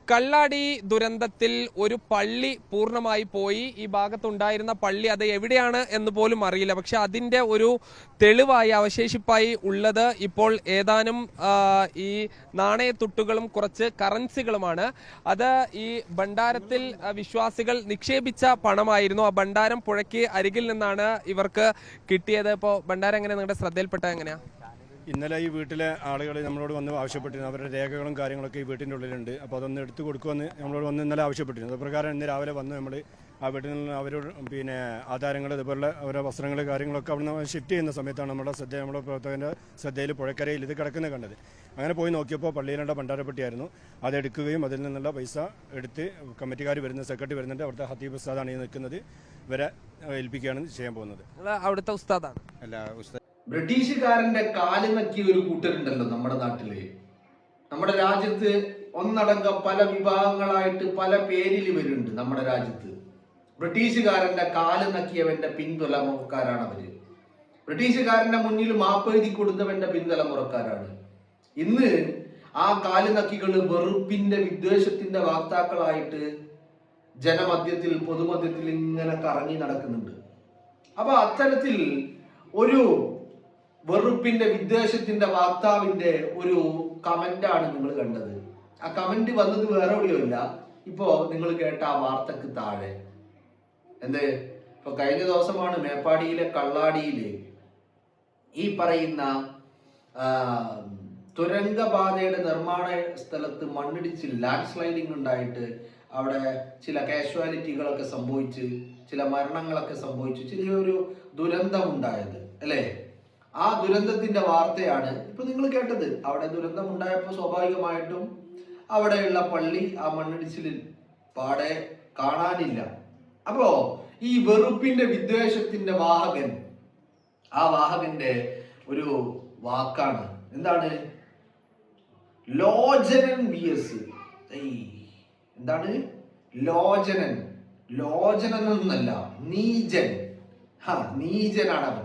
കള്ളാടി ദുരന്തത്തിൽ ഒരു പള്ളി പൂർണ്ണമായി പോയി. ഈ ഭാഗത്തുണ്ടായിരുന്ന പള്ളി അത് എവിടെയാണ് എന്ന് പോലും അറിയില്ല. പക്ഷെ അതിൻ്റെ ഒരു തെളിവായി അവശേഷിപ്പായി ഉള്ളത് ഇപ്പോൾ ഏതാനും ഈ നാണയത്തുട്ടുകളും കുറച്ച് കറൻസികളുമാണ്. അത് ഈ ഭണ്ഡാരത്തിൽ വിശ്വാസികൾ നിക്ഷേപിച്ച പണമായിരുന്നു. ആ ഭണ്ഡാരം പുഴയ്ക്ക് അരികിൽ നിന്നാണ് ഇവർക്ക് കിട്ടിയത്. ഇപ്പോൾ ഭണ്ഡാരം എങ്ങനെ നിങ്ങളുടെ ശ്രദ്ധയിൽപ്പെട്ടത് എങ്ങനെയാ? ഇന്നലെ ഈ വീട്ടിലെ ആളുകൾ നമ്മളോട് വന്ന് ആവശ്യപ്പെട്ടിരുന്നു. അവരുടെ രേഖകളും കാര്യങ്ങളൊക്കെ ഈ വീട്ടിൻ്റെ ഉള്ളിലുണ്ട്. അപ്പോൾ അതൊന്ന് എടുത്തു കൊടുക്കുമെന്ന് നമ്മളോട് വന്ന് ഇന്നലെ ആവശ്യപ്പെട്ടിരുന്നു. അതുപ്രകാരം ഇന്ന് രാവിലെ വന്ന് നമ്മൾ ആ വീട്ടിൽ നിന്ന് അവരോട് ആധാരങ്ങൾ ഇതുപോലെ ഓരോ വസ്ത്രങ്ങൾ കാര്യങ്ങളൊക്കെ അവിടെ നിന്ന് ഷിഫ്റ്റ് ചെയ്യുന്ന സമയത്താണ് നമ്മുടെ പ്രവർത്തകൻ്റെ ശ്രദ്ധയിൽ പുഴക്കരയിൽ ഇത് കിടക്കുന്നത് കണ്ടത്. അങ്ങനെ പോയി നോക്കിയപ്പോൾ പള്ളിയിലുള്ള ഭണ്ഡാരപ്പെട്ടിയായിരുന്നു. അതെടുക്കുകയും അതിൽ നിന്നുള്ള പൈസ എടുത്ത് കമ്മിറ്റിക്കാർ വരുന്ന സെക്രട്ടറി വരുന്നുണ്ട്. അവിടുത്തെ ഹത്തീബ് ഉസ്താദാണ് ഈ നിൽക്കുന്നത്. ഇവരെ ഏൽപ്പിക്കുകയാണ് ചെയ്യാൻ പോകുന്നത്. അവിടുത്തെ ഉസ്താദാണ് അല്ല ഉസ്താദ്. ബ്രിട്ടീഷുകാരന്റെ കാല് നക്കിയ ഒരു കൂട്ടരുണ്ടല്ലോ നമ്മുടെ നാട്ടില്. നമ്മുടെ രാജ്യത്ത് ഒന്നടങ്കം പല വിഭാഗങ്ങളായിട്ട് പല പേരിൽ വരുന്നുണ്ട്. നമ്മുടെ രാജ്യത്ത് ബ്രിട്ടീഷുകാരന്റെ കാല് നക്കിയവന്റെ പിൻതലമുറക്കാരാണ് അവര്. ബ്രിട്ടീഷുകാരന്റെ മുന്നിൽ മാപ്പെഴുതി കൊടുത്തവന്റെ പിൻതലമുറക്കാരാണ്. ഇന്ന് ആ കാല് നക്കികള് വെറുപ്പിന്റെ വിദ്വേഷത്തിന്റെ വാക്താക്കളായിട്ട് ജനമധ്യത്തിൽ പൊതുമധ്യത്തിൽ ഇങ്ങനെ കറങ്ങി നടക്കുന്നുണ്ട്. അപ്പൊ അത്തരത്തിൽ ഒരു വെറുപ്പിന്റെ വിദ്വേഷത്തിന്റെ വാക്താവിന്റെ ഒരു കമന്റാണ് നിങ്ങൾ കണ്ടത്. ആ കമന്റ് വന്നത് വേറെ എവിടെയുമില്ല, ഇപ്പോ നിങ്ങൾ കേട്ട ആ വാർത്തക്ക് താഴെ. ഇപ്പൊ കഴിഞ്ഞ ദിവസമാണ് മേപ്പാടിയിലെ കള്ളാടിയില് ഈ പറയുന്ന തുരങ്കപാതയുടെ നിർമ്മാണ സ്ഥലത്ത് മണ്ണിടിച്ച് ലാൻഡ് സ്ലൈഡിങ് ഉണ്ടായിട്ട് അവിടെ ചില കാഷ്വാലിറ്റികളൊക്കെ സംഭവിച്ച്, ചില മരണങ്ങളൊക്കെ സംഭവിച്ചു, ചെറിയൊരു ദുരന്തം ഉണ്ടായത് അല്ലേ? ആ ദുരന്തത്തിന്റെ വാർത്തയാണ് ഇപ്പൊ നിങ്ങൾ കേട്ടത്. അവിടെ ദുരന്തം ഉണ്ടായപ്പോൾ സ്വാഭാവികമായിട്ടും അവിടെയുള്ള പള്ളി ആ മണ്ണിടിച്ചിലിൽ പാടെ കാണാനില്ല. അപ്പോ ഈ വെറുപ്പിന്റെ വിദ്വേഷത്തിന്റെ വാഹകൻ, ആ വാഹകന്റെ ഒരു വാക്കാണ് എന്താണ്? ലോചനൻ VS. എന്താണ് ലോചനൻ? ലോചനൻ എന്നല്ല, നീചൻ. നീചനാണ് അവൻ.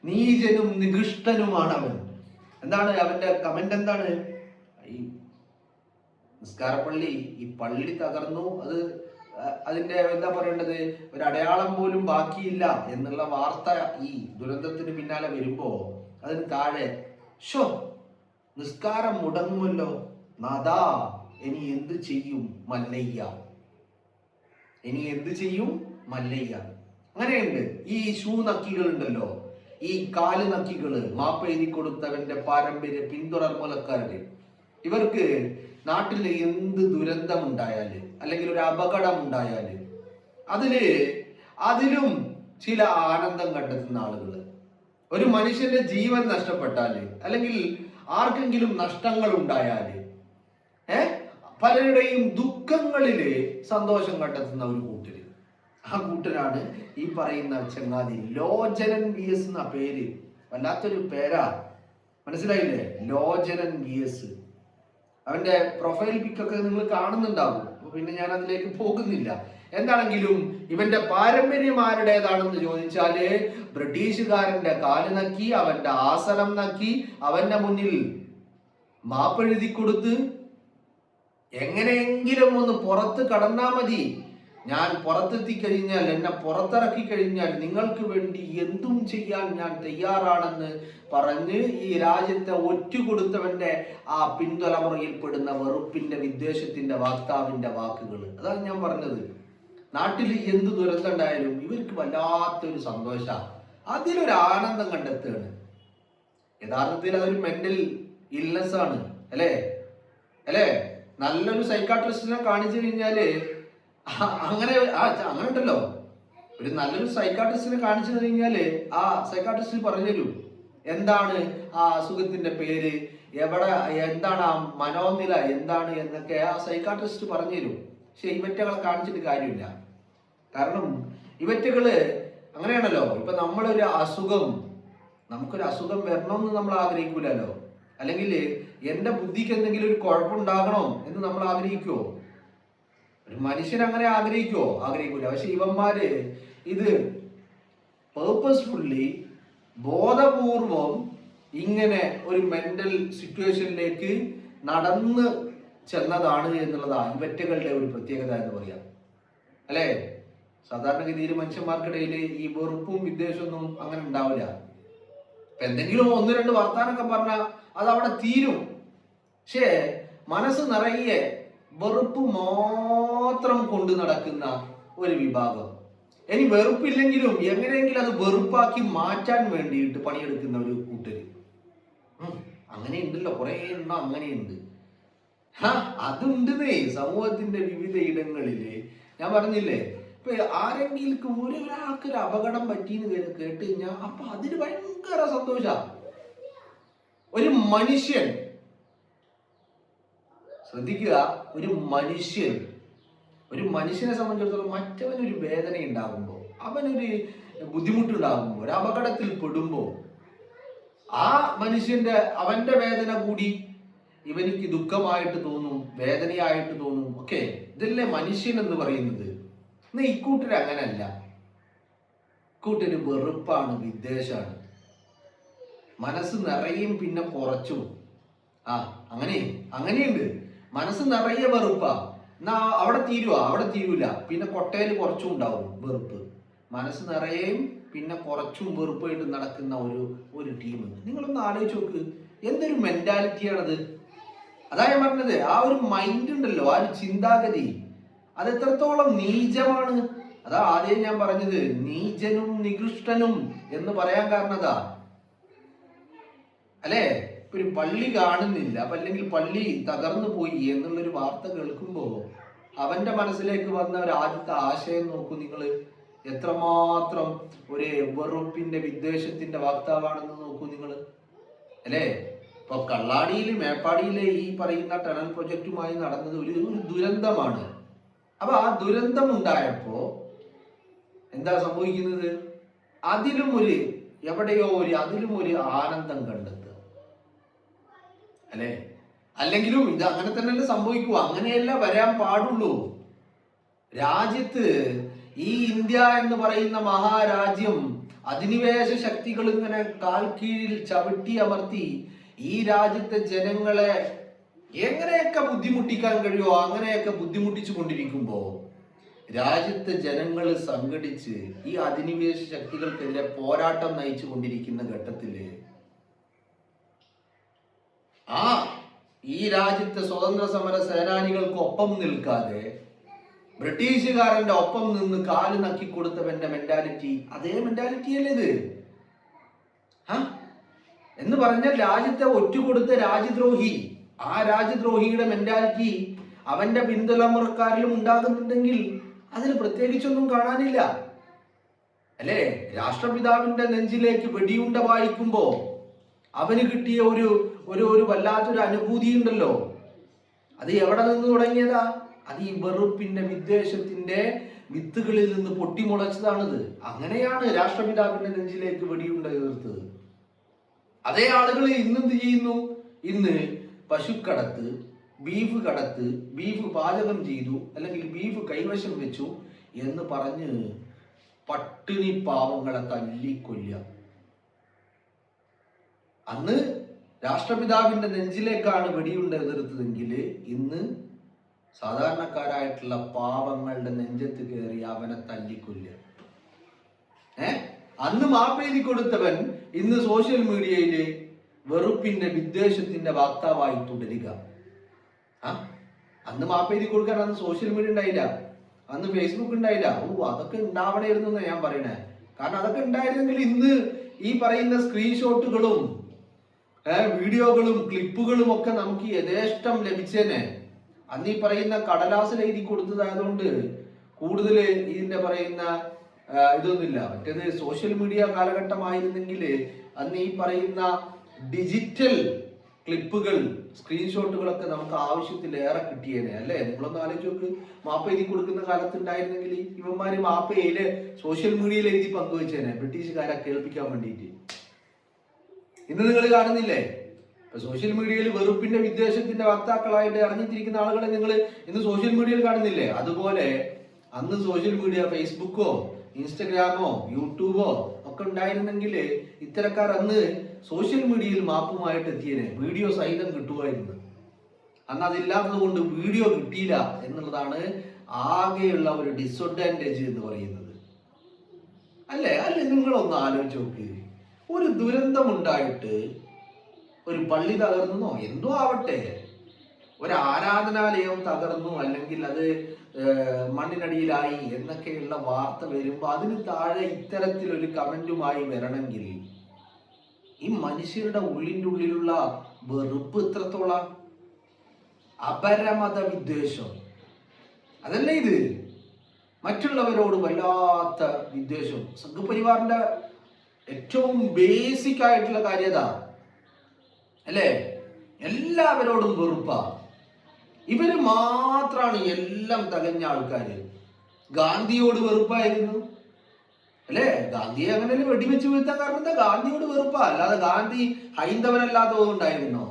നീചനും നികൃഷ്ടനുമാണ് അവൻ. എന്താണ് അവന്റെ കമന്റ്? എന്താണ്? ഈ നിസ്കാരപ്പള്ളി, ഈ പള്ളി തകർന്നു, അതിന്റെ എന്താ പറയേണ്ടത്, ഒരു അടയാളം പോലും ബാക്കിയില്ല എന്നുള്ള വാർത്ത ഈ ദുരന്തത്തിന് പിന്നാലെ വരുമ്പോ അതിന് താഴെ നിസ്കാരം മുടങ്ങുമല്ലോ നാദാ, ഇനി എന്ത് ചെയ്യും മല്ലയ്യ, ഇനി എന്ത് ചെയ്യും മല്ലയ്യ. അങ്ങനെയുണ്ട്. ഈ ഷൂ നക്കികൾ ഉണ്ടല്ലോ, ഈ കാല് നക്കികള്, മാപ്പെഴുതി കൊടുത്തവന്റെ പാരമ്പര്യ പിന്തുടർമൂലക്കാരുടെ, ഇവർക്ക് നാട്ടിൽ എന്ത് ദുരന്തം ഉണ്ടായാല് അല്ലെങ്കിൽ ഒരു അപകടം ഉണ്ടായാല് അതിലും ചില ആനന്ദം കണ്ടെത്തുന്ന ആളുകള്. ഒരു മനുഷ്യന്റെ ജീവൻ നഷ്ടപ്പെട്ടാല് അല്ലെങ്കിൽ ആർക്കെങ്കിലും നഷ്ടങ്ങൾ ഉണ്ടായാല് പലരുടെയും ദുഃഖങ്ങളില് സന്തോഷം കണ്ടെത്തുന്ന ഒരു കൂട്ടര്. ആ കൂട്ടരാണ് ഈ പറയുന്ന ചങ്ങാതി ലോചനൻ VS എന്ന പേര്. വല്ലാത്തൊരു പേരാ, മനസ്സിലായില്ലേ? ലോചനൻ VS. അവന്റെ പ്രൊഫൈൽ പിക്കൊക്കെ നിങ്ങൾ കാണുന്നുണ്ടാവും. അപ്പൊ പിന്നെ ഞാൻ അതിലേക്ക് പോകുന്നില്ല. എന്താണെങ്കിലും ഇവന്റെ പാരമ്പര്യം ആരുടേതാണെന്ന് ചോദിച്ചാല് ബ്രിട്ടീഷുകാരന്റെ കാല് നക്കി, അവന്റെ ആസനം നക്കി, അവന്റെ മുന്നിൽ മാപ്പെഴുതി കൊടുത്ത് എങ്ങനെയെങ്കിലും ഒന്ന് പുറത്ത് കടന്നാ മതി, ഞാൻ പുറത്തെത്തിക്കഴിഞ്ഞാൽ, എന്നെ പുറത്തിറക്കി കഴിഞ്ഞാൽ നിങ്ങൾക്ക് വേണ്ടി എന്തും ചെയ്യാൻ ഞാൻ തയ്യാറാണെന്ന് പറഞ്ഞ് ഈ രാജ്യത്തെ ഒറ്റുകൊടുത്തവന്റെ ആ പിൻതലമുറയിൽപ്പെടുന്ന വെറുപ്പിന്റെ വിദ്വേഷത്തിന്റെ വാക്താവിന്റെ വാക്കുകൾ. അതാണ് ഞാൻ പറഞ്ഞത്. നാട്ടിൽ എന്ത് ദുരന്തം ഉണ്ടായാലും ഇവർക്ക് വല്ലാത്തൊരു സന്തോഷ, അതിലൊരു ആനന്ദം കണ്ടെത്തുകയാണ്. യഥാർത്ഥത്തിൽ അതൊരു മെന്റൽ ഇൽനെസ് ആണ് അല്ലേ? നല്ലൊരു സൈക്കാട്രിസ്റ്റിനെ കാണിച്ചു കഴിഞ്ഞാല് അങ്ങനെ ഉണ്ടല്ലോ, ഒരു നല്ലൊരു സൈക്കാട്രിസ്റ്റിനെ കാണിച്ചു കഴിഞ്ഞാല് ആ സൈക്കാട്രിസ്റ്റ് പറഞ്ഞു തരും എന്താണ് ആ അസുഖത്തിന്റെ പേര്, എവിടെ, എന്താണ് ആ മനോനില എന്താണ് എന്നൊക്കെ ആ സൈക്കാട്രിസ്റ്റ് പറഞ്ഞു തരും. പക്ഷെ ഇവറ്റകളെ കാണിച്ചിട്ട് കാര്യമില്ല. കാരണം ഇവറ്റകള് അങ്ങനെയാണല്ലോ. ഇപ്പൊ നമുക്കൊരു അസുഖം വരണമെന്ന് നമ്മൾ ആഗ്രഹിക്കൂലല്ലോ. അല്ലെങ്കിൽ എന്റെ ബുദ്ധിക്ക് എന്തെങ്കിലും ഒരു കുഴപ്പമുണ്ടാകണം എന്ന് നമ്മൾ ആഗ്രഹിക്കുവോ? ഒരു മനുഷ്യൻ അങ്ങനെ ആഗ്രഹിക്കൂല. പക്ഷെ ഇവന്മാര് ഇത് പേർപ്പസ്ഫുള്ളി, ബോധപൂർവം ഇങ്ങനെ ഒരു മെന്റൽ സിറ്റുവേഷനിലേക്ക് നടന്ന് ചെന്നതാണ് എന്നുള്ളതാണ് ഇവറ്റകളുടെ ഒരു പ്രത്യേകത എന്ന് പറയാം, അല്ലേ? സാധാരണഗതിയിൽ മനുഷ്യന്മാർക്കിടയിൽ ഈ വെറുപ്പും വിദ്വേഷമൊന്നും അങ്ങനെ ഉണ്ടാവില്ല. എന്തെങ്കിലും ഒന്ന് രണ്ട് വർത്താനൊക്കെ പറഞ്ഞാൽ അത് അവിടെ തീരും. പക്ഷേ മനസ്സ് നിറയെ വെറുപ്പ് മാത്രം കൊണ്ട് നടക്കുന്ന ഒരു വിഭാഗം, ഇനി വെറുപ്പില്ലെങ്കിലും എങ്ങനെയെങ്കിലും അത് വെറുപ്പാക്കി മാറ്റാൻ വേണ്ടിയിട്ട് പണിയെടുക്കുന്ന ഒരു കൂട്ടര് അങ്ങനെയുണ്ടല്ലോ, കുറെ എണ്ണം അങ്ങനെയുണ്ട്. അതുണ്ടെന്നേ സമൂഹത്തിന്റെ വിവിധ ഇടങ്ങളില്. ഞാൻ പറഞ്ഞില്ലേ, ഇപ്പൊ ആരെങ്കിലും ഒരാൾക്കൊരു അപകടം പറ്റിയെന്ന് കേട്ട് കഴിഞ്ഞാൽ അപ്പൊ അതിന് ഭയങ്കര സന്തോഷ. ഒരു മനുഷ്യൻ, ശ്രദ്ധിക്കുക, ഒരു മനുഷ്യനെ സംബന്ധിച്ചിടത്തോളം മറ്റവനൊരു വേദന ഉണ്ടാകുമ്പോൾ, അവനൊരു ബുദ്ധിമുട്ടുണ്ടാകുമ്പോൾ, ഒരു അപകടത്തിൽ പെടുമ്പോൾ ആ മനുഷ്യന്റെ അവന്റെ വേദന കൂടി ഇവനിക്ക് ദുഃഖമായിട്ട് തോന്നും, വേദനയായിട്ട് തോന്നും. ഓക്കെ, ഇതല്ലേ മനുഷ്യൻ എന്ന് പറയുന്നത്. എന്നാൽ ഇക്കൂട്ടർ അങ്ങനല്ല. ഇക്കൂട്ടര് വെറുപ്പാണ്, വിദ്വേഷാണ്. മനസ്സ് നിറയും പിന്നെ കുറച്ചും. അങ്ങനെയുണ്ട്. മനസ്സ് നിറയെ വെറുപ്പാ. എന്നാ അവിടെ തീരൂല. പിന്നെ കൊട്ടയിൽ കുറച്ചും ഉണ്ടാവും വെറുപ്പ്. മനസ്സ് നിറയെയും പിന്നെ കുറച്ചും വെറുപ്പായിട്ട് നടക്കുന്ന ഒരു ടീം. നിങ്ങളൊന്ന് ആലോചിച്ച് നോക്ക്, എന്തൊരു മെന്റാലിറ്റിയാണത്. അതാ ഞാൻ പറഞ്ഞത്, ആ ഒരു മൈൻഡ് ഉണ്ടല്ലോ, ആ ഒരു ചിന്താഗതി, അത് എത്രത്തോളം നീചമാണ്. അതാ ആദ്യം ഞാൻ പറഞ്ഞത്, നീചനും നികൃഷ്ടനും എന്ന് പറയാൻ കാരണതാ, അല്ലേ? ഒരു പള്ളി കാണുന്നില്ല, അല്ലെങ്കിൽ പള്ളി തകർന്നു പോയി എന്നുള്ളൊരു വാർത്ത കേൾക്കുമ്പോ അവന്റെ മനസ്സിലേക്ക് വന്ന ഒരു ആദ്യത്തെ ആശയം നോക്കൂ നിങ്ങൾ, എത്രമാത്രം ഒരു വെറുപ്പിന്റെ വിദ്വേഷത്തിന്റെ വാക്താവാണെന്ന് നോക്കൂ നിങ്ങൾ, അല്ലേ? ഇപ്പൊ കള്ളാടിയില് മേപ്പാടിയിലെ ഈ പറയുന്ന ടണൽ പ്രൊജക്റ്റുമായി നടന്നത് ഒരു ദുരന്തമാണ്. അപ്പൊ ആ ദുരന്തം ഉണ്ടായപ്പോ എന്താ സംഭവിക്കുന്നത്? അതിലും ഒരു ആനന്ദം കണ്ടെത്തുക, അല്ലെ? അല്ലെങ്കിലും ഇത് അങ്ങനെ തന്നെയല്ലേ സംഭവിക്കുക, അങ്ങനെയല്ല വരാൻ പാടുള്ളൂ. രാജ്യത്ത് ഈ ഇന്ത്യ എന്ന് പറയുന്ന മഹാരാജ്യം അധിനിവേശ ശക്തികൾ ഇങ്ങനെ കാൽ കീഴിൽ ചവിട്ടി അമർത്തി ഈ രാജ്യത്തെ ജനങ്ങളെ എങ്ങനെയൊക്കെ ബുദ്ധിമുട്ടിക്കാൻ കഴിയുമോ അങ്ങനെയൊക്കെ ബുദ്ധിമുട്ടിച്ചു കൊണ്ടിരിക്കുമ്പോ രാജ്യത്തെ ജനങ്ങൾ സംഘടിച്ച് ഈ അധിനിവേശ ശക്തികൾക്കെതിരെ പോരാട്ടം നയിച്ചു കൊണ്ടിരിക്കുന്ന ഘട്ടത്തില് ഈ രാജ്യത്തെ സ്വതന്ത്ര സമര സേനാനികൾക്കൊപ്പം നിൽക്കാതെ ബ്രിട്ടീഷുകാരന്റെ ഒപ്പം നിന്ന് കാല് നക്കി കൊടുത്തവന്റെ മെന്റാലിറ്റി, അതേ മെന്റാലിറ്റി അല്ലേ ഇത്? എന്ന് പറഞ്ഞാൽ രാജ്യത്തെ ഒറ്റുകൊടുത്ത രാജ്യദ്രോഹി, ആ രാജ്യദ്രോഹിയുടെ മെന്റാലിറ്റി അവന്റെ പിന്തുടർക്കാരിലും ഉണ്ടാകുന്നുണ്ടെങ്കിൽ അതിൽ പ്രത്യേകിച്ചൊന്നും കാണാനില്ല, അല്ലേ? രാഷ്ട്രപിതാവിന്റെ നെഞ്ചിലേക്ക് വെടിയുണ്ട വായിക്കുമ്പോ അവന് കിട്ടിയ ഒരു വല്ലാത്തൊരു അനുഭൂതി ഉണ്ടല്ലോ. അത് എവിടെ നിന്ന് തുടങ്ങിയതാ? അത് ഈ വെറുപ്പിന്റെ വിദ്വേഷത്തിന്റെ വിത്തുകളിൽ നിന്ന് പൊട്ടിമുളച്ചതാണിത്. അങ്ങനെയാണ് രാഷ്ട്രപിതാവിന്റെ നെഞ്ചിലേക്ക് വെടിയുണ്ട തീർത്തത്. അതേ ആളുകൾ ഇന്നെന്ത് ചെയ്യുന്നു? ഇന്ന് പശുക്കടത്ത്, ബീഫ് കടത്ത്, ബീഫ് പാചകം ചെയ്തു, അല്ലെങ്കിൽ ബീഫ് കൈവശം വെച്ചു എന്ന് പറഞ്ഞ് പട്ടിണി പാവങ്ങളെ തല്ലിക്കൊല്ലുക. അന്ന് രാഷ്ട്രപിതാവിന്റെ നെഞ്ചിലേക്കാണ് വെടിയുണ്ട എതിർത്തതെങ്കിൽ ഇന്ന് സാധാരണക്കാരായിട്ടുള്ള പാവങ്ങളുടെ നെഞ്ചത്ത് കയറി അവനെ തല്ലിക്കൊല്ലുക. അന്ന് മാപ്പെഴുതി കൊടുത്തവൻ ഇന്ന് സോഷ്യൽ മീഡിയയില് വെറുപ്പിന്റെ വിദ്വേഷത്തിന്റെ വാക്താവായി തുടരുക. അന്ന് മാപ്പെഴുതി കൊടുക്കാൻ അന്ന് സോഷ്യൽ മീഡിയ ഉണ്ടായില്ല, അന്ന് ഫേസ്ബുക്ക് ഉണ്ടായില്ല. അതൊക്കെ ഉണ്ടാവണമായിരുന്നു എന്നാണ് ഞാൻ പറയണേ. കാരണം അതൊക്കെ ഉണ്ടായിരുന്നെങ്കിൽ ഇന്ന് ഈ പറയുന്ന സ്ക്രീൻഷോട്ടുകളും വീഡിയോകളും ക്ലിപ്പുകളും ഒക്കെ നമുക്ക് യഥേഷ്ടം ലഭിച്ചേനെ. അന്ന് ഈ പറയുന്ന കടലാസിൽ എഴുതി കൊടുത്തതായതുകൊണ്ട് കൂടുതൽ ഇതിന്റെ പറയുന്ന ഇതൊന്നുമില്ല. മറ്റേത് സോഷ്യൽ മീഡിയ കാലഘട്ടമായിരുന്നെങ്കിൽ അന്ന് ഈ പറയുന്ന ഡിജിറ്റൽ ക്ലിപ്പുകൾ, സ്ക്രീൻഷോട്ടുകളൊക്കെ നമുക്ക് ആവശ്യത്തിലേറെ കിട്ടിയേനെ, അല്ലേ? നിങ്ങളൊന്ന് ആലോചിച്ച് നോക്ക്, മാപ്പ് എഴുതി കൊടുക്കുന്ന കാലത്ത് ഉണ്ടായിരുന്നെങ്കിൽ ഇവന്മാര് മാപ്പയില് സോഷ്യൽ മീഡിയയിൽ എഴുതി പങ്കുവെച്ചേനെ ബ്രിട്ടീഷുകാരെ കേൾപ്പിക്കാൻ വേണ്ടിയിട്ട്. ഇന്ന് നിങ്ങൾ കാണുന്നില്ലേ, ഇപ്പൊ സോഷ്യൽ മീഡിയയിൽ വെറുപ്പിന്റെ വിദ്വേഷത്തിന്റെ വക്താക്കളായിട്ട് ഇറങ്ങിത്തിരിക്കുന്ന ആളുകളെ നിങ്ങൾ ഇന്ന് സോഷ്യൽ മീഡിയയിൽ കാണുന്നില്ലേ? അതുപോലെ അന്ന് സോഷ്യൽ മീഡിയ, ഫേസ്ബുക്കോ ഇൻസ്റ്റഗ്രാമോ യൂട്യൂബോ ഒക്കെ ഉണ്ടായിരുന്നെങ്കിൽ ഇത്തരക്കാർ അന്ന് സോഷ്യൽ മീഡിയയിൽ മാപ്പുമായിട്ട് എത്തിയേനെ, വീഡിയോ സഹിതം കിട്ടുമായിരുന്നു. അന്ന് അതില്ലാത്തത് കൊണ്ട് വീഡിയോ കിട്ടിയില്ല എന്നുള്ളതാണ് ആകെയുള്ള ഒരു ഡിസഡ്വാൻറ്റേജ് എന്ന് പറയുന്നത്. അല്ലേ നിങ്ങളൊന്ന് ആലോചിച്ച് നോക്ക്. ഒരു ദുരന്തമുണ്ടായിട്ട് ഒരു പള്ളി തകർന്നോ എന്തോ ആവട്ടെ, ഒരു ആരാധനാലയം തകർന്നു, അല്ലെങ്കിൽ അത് മണ്ണിനടിയിലായി എന്നൊക്കെയുള്ള വാർത്ത വരുമ്പോൾ അതിന് താഴെ ഇത്തരത്തിലൊരു കമന്റുമായി വരണമെങ്കിൽ ഈ മനുഷ്യരുടെ ഉള്ളിലുള്ള വെറുപ്പ് എത്രത്തോളം, അപരമത വിദ്വേഷം, അതല്ലേ ഇത്. മറ്റുള്ളവരോട് വല്ലാത്ത വിദ്വേഷം. സംഘപരിവാറിന്റെ ഏറ്റവും ബേസിക് ആയിട്ടുള്ള കാര്യത അല്ലേ, എല്ലാവരോടും വെറുപ്പാ. ഇവര് മാത്രാണ് എല്ലാം തകഞ്ഞ ആൾക്കാര്. ഗാന്ധിയോട് വെറുപ്പായിരുന്നു അല്ലേ, ഗാന്ധിയെ അങ്ങനെ വെടിവെച്ച് വീഴ്ത്താൻ കാരണം എന്താ, ഗാന്ധിയോട് വെറുപ്പാ. അല്ലാതെ ഗാന്ധി ഹൈന്ദവനല്ലാത്തതുകൊണ്ടായിരുന്നോ?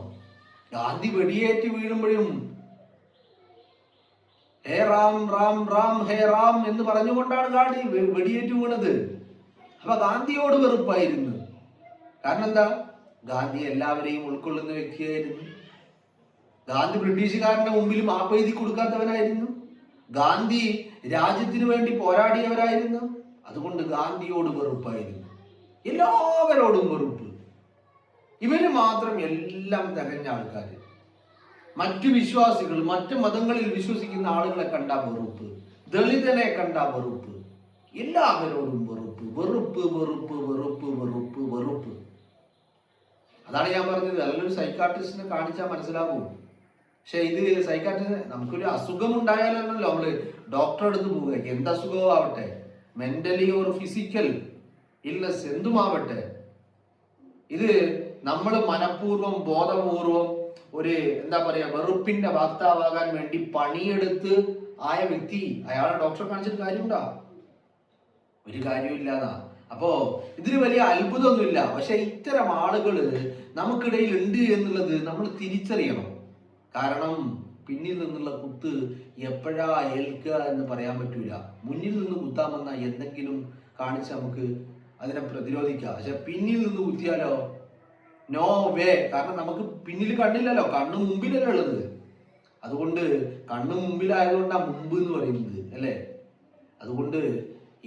ഗാന്ധി വെടിയേറ്റ് വീഴുമ്പോഴും ഹേ റാം റാം റാം ഹേ റാം എന്ന് പറഞ്ഞുകൊണ്ടാണ് ഗാന്ധി വെടിയേറ്റ് വീണത്. അപ്പൊ ഗാന്ധിയോട് വെറുപ്പായിരുന്നു. കാരണം എന്താ, ഗാന്ധി എല്ലാവരെയും ഉൾക്കൊള്ളുന്ന വ്യക്തിയായിരുന്നു. ഗാന്ധി ബ്രിട്ടീഷുകാരന്റെ മുമ്പിൽ മാപ്പ് എഴുതി കൊടുക്കാത്തവനായിരുന്നു. ഗാന്ധി രാജ്യത്തിന് വേണ്ടി പോരാടിയവരായിരുന്നു. അതുകൊണ്ട് ഗാന്ധിയോട് വെറുപ്പായിരുന്നു. എല്ലാവരോടും വെറുപ്പ്. ഇവര് മാത്രം എല്ലാം തികഞ്ഞ ആൾക്കാർ. മറ്റു വിശ്വാസികൾ, മറ്റു മതങ്ങളിൽ വിശ്വസിക്കുന്ന ആളുകളെ കണ്ടാ വെറുപ്പ്, ദളിതനെ കണ്ടാ വെറുപ്പ്, എല്ലാവരോടും വെറുപ്പ്, വെറുപ്പ് വെറുപ്പ് വെറുപ്പ് വെറുപ്പ് വെറുപ്പ്. അതാണ് ഞാൻ പറഞ്ഞത്, നല്ലൊരു സൈക്കാട്രിസ്റ്റിനെ കാണിച്ചാൽ മനസ്സിലാവും. പക്ഷെ ഇത് സൈക്കാട്രിസ്റ്റ്, നമുക്കൊരു അസുഖം ഉണ്ടായാലല്ലോ നമ്മള് ഡോക്ടറെ അടുത്ത് പോവുക. എന്ത് അസുഖവും ആവട്ടെ, മെന്റലി ഓർ ഫിസിക്കൽ ഇൽനെസ് എന്തുമാവട്ടെ, ഇത് നമ്മൾ മനഃപൂർവ്വം ബോധപൂർവം ഒരു എന്താ പറയാ വെറുപ്പിന്റെ വാക്താവാകാൻ വേണ്ടി പണിയെടുത്ത് ആയ വ്യക്തി അയാളെ ഡോക്ടറെ കാണിച്ചിട്ട് കാര്യമുണ്ടോ? ഒരു കാര്യമില്ലാതാ. അപ്പോ ഇതിന് വലിയ അത്ഭുതമൊന്നുമില്ല. പക്ഷെ ഇത്തരം ആളുകൾ നമുക്കിടയിൽ ഉണ്ട് എന്നുള്ളത് നമ്മൾ തിരിച്ചറിയണം. കാരണം പിന്നിൽ നിന്നുള്ള കുത്ത് എപ്പോഴാ ഏൽക്കുക എന്ന് പറയാൻ പറ്റൂല. മുന്നിൽ നിന്ന് കുത്താൻ വന്ന എന്തെങ്കിലും കാണിച്ച് നമുക്ക് അതിനെ പ്രതിരോധിക്കാം. പക്ഷെ പിന്നിൽ നിന്ന് കുത്തിയാലോ, നോ വേ. കാരണം നമുക്ക് പിന്നിൽ കണ്ണില്ലല്ലോ, കണ്ണ് മുമ്പിലല്ലേ ഉള്ളത്. അതുകൊണ്ട് കണ്ണ് മുമ്പിലായതുകൊണ്ടാണ് മുമ്പ് എന്ന് പറയുന്നത് അല്ലേ. അതുകൊണ്ട്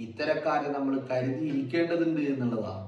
ഇത്തരക്കാരെ നമ്മൾ കരുതിയിരിക്കേണ്ടതുണ്ട് എന്നുള്ളതാണ്.